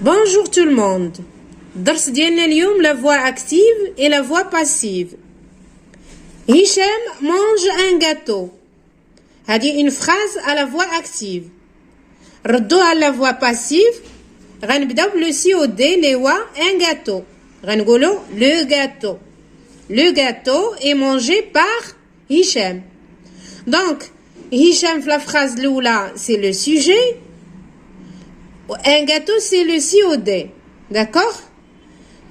Bonjour tout le monde. الدرس ديالنا اليوم la voix active et la voix passive. Hicham mange un gâteau. هذه une phrase à la voix active. ردوها à la voix passive. غنبداو بلو سي او دي اللي هو un gâteau. غنقولوا le gâteau. Le gâteau est mangé par Hicham. Donc Hicham في la phrase الأولى c'est le sujet. Un gâteau c'est le COD. D'accord?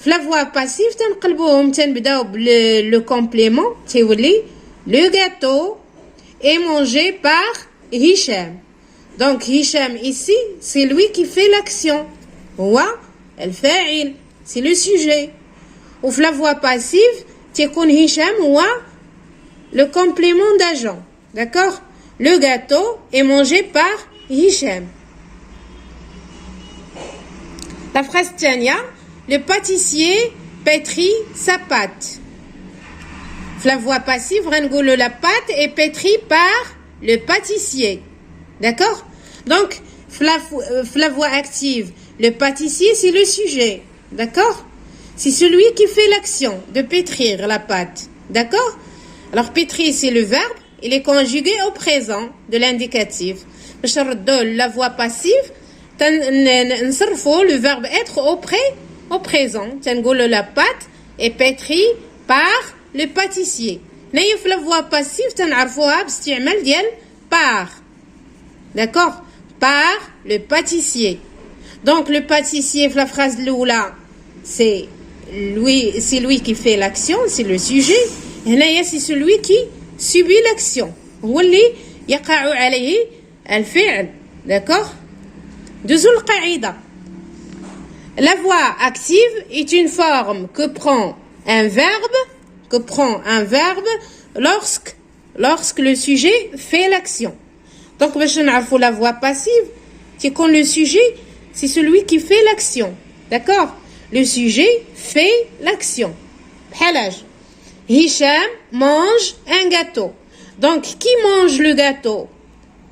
La voix passive تنقلبوهم تنبداو le complément تيولي le gâteau est mangé par Hicham. Donc Hicham ici c'est lui qui fait l'action. هو الفاعل c'est le sujet. وفي la voix passive تيكون هشام هو le complément d'agent. D'accord? Le gâteau est mangé par Hicham. La phrase Tania, le pâtissier pétrit sa pâte. La voix passive, la pâte est pétrie par le pâtissier. D'accord? Donc, la voix active, le pâtissier, c'est le sujet. D'accord? C'est celui qui fait l'action de pétrir la pâte. D'accord? Alors, pétrir, c'est le verbe. Il est conjugué au présent de l'indicatif. La voix passive, le verbe être au présent. La pâte est pétrie par le pâtissier. La voix passive, par. D'accord? Par le pâtissier. Donc le pâtissier, la phrase là, c'est lui qui fait l'action, c'est le sujet. Et c'est celui qui subit l'action. D'accord? Deuxième qaïda. La voix active est une forme que prend un verbe lorsque le sujet fait l'action. Donc, la voix passive, c'est quand le sujet, c'est celui qui fait l'action. D'accord? Le sujet fait l'action. Hicham mange un gâteau. Donc, qui mange le gâteau?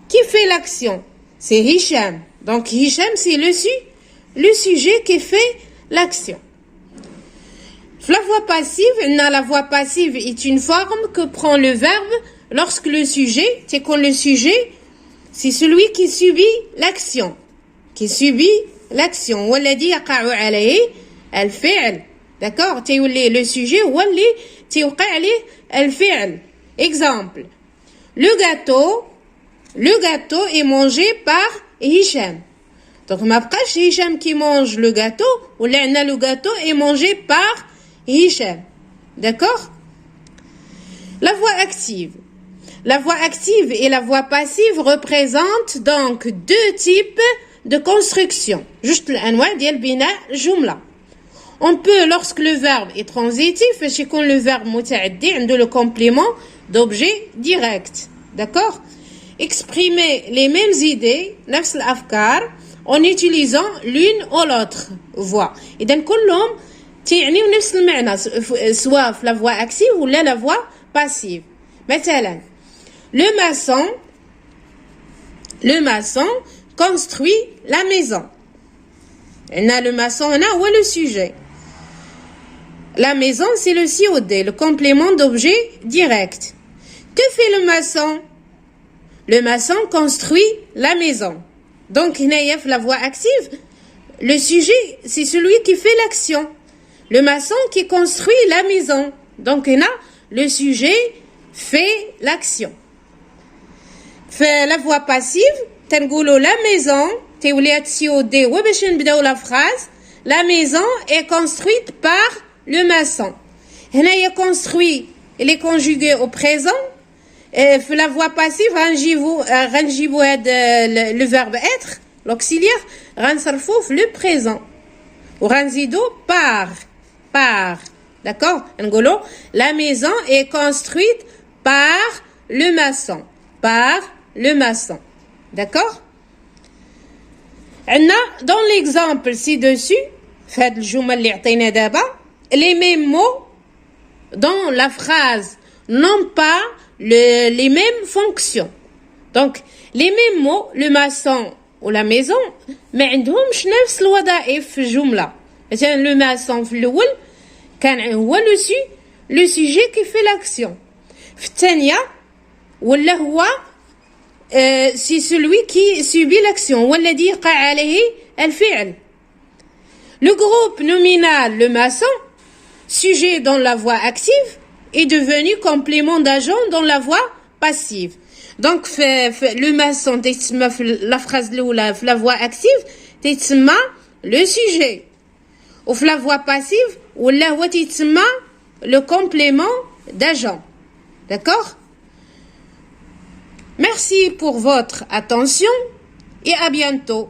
Qui fait l'action? C'est Hicham. Donc, Hicham, c'est le sujet qui fait l'action. La voix passive est une forme que prend le verbe lorsque le sujet, c'est quand le sujet, c'est celui qui subit l'action. Qui subit l'action. والذي يقع عليه الفعل. D'accord? Le sujet, واللي تيوقع عليه الفعل. Exemple. Le gâteau est mangé par Hicham. Donc, ma bqaش Hicham qui mange le gâteau, ou le gâteau est mangé par Hicham. D'accord? La voix active. La voix active et la voix passive représentent donc deux types de construction. Juste l'anwa ديال بناء جملة. On peut, lorsque le verbe est transitif, c'est quand le verbe متعدي عنده le complément d'objet direct. D'accord? Exprimer les mêmes idées, نفس الأفكار, en utilisant l'une ou l'autre voix. إذن كلهم تيعنيو نفس المعنى سواء في la voix active ou la voix passive. مثلا le maçon construit la maison. Le maçon ou le sujet. La maison c'est le COD, le complément d'objet direct. Que fait le maçon? Le maçon construit la maison. Donc, la voix active, le sujet, c'est celui qui fait l'action. Le maçon qui construit la maison. Donc, le sujet fait l'action. La voix passive, la maison, la phrase, la maison est construite par le maçon. Il est construit, il est conjugué au présent. La voix passive, le verbe être, l'auxiliaire, le présent. Ou par. D'accord? La maison est construite par le maçon. Par le maçon. D'accord? Dans l'exemple ci-dessus, les mêmes mots dans la phrase n'ont pas les mêmes fonctions. Donc, les mêmes mots, le maçon ou la maison ما عندهمش نفس الوظائف في الجملة. مثلا le maçon في الأول كان هو le sujet qui fait l'action. في الثانية ولا هو c'est celui qui subit l'action والذي يقع عليه الفعل. Le groupe nominal le maçon, sujet dans la voie active, est devenu complément d'agent dans la voie passive. Donc le maçon تيتسمى في la phrase الأولى في la voie active تيتسمى le sujet. وفي la voie passive ولا هو تيتسمى le complément d'agent. D'accord? Merci pour votre attention et à bientôt.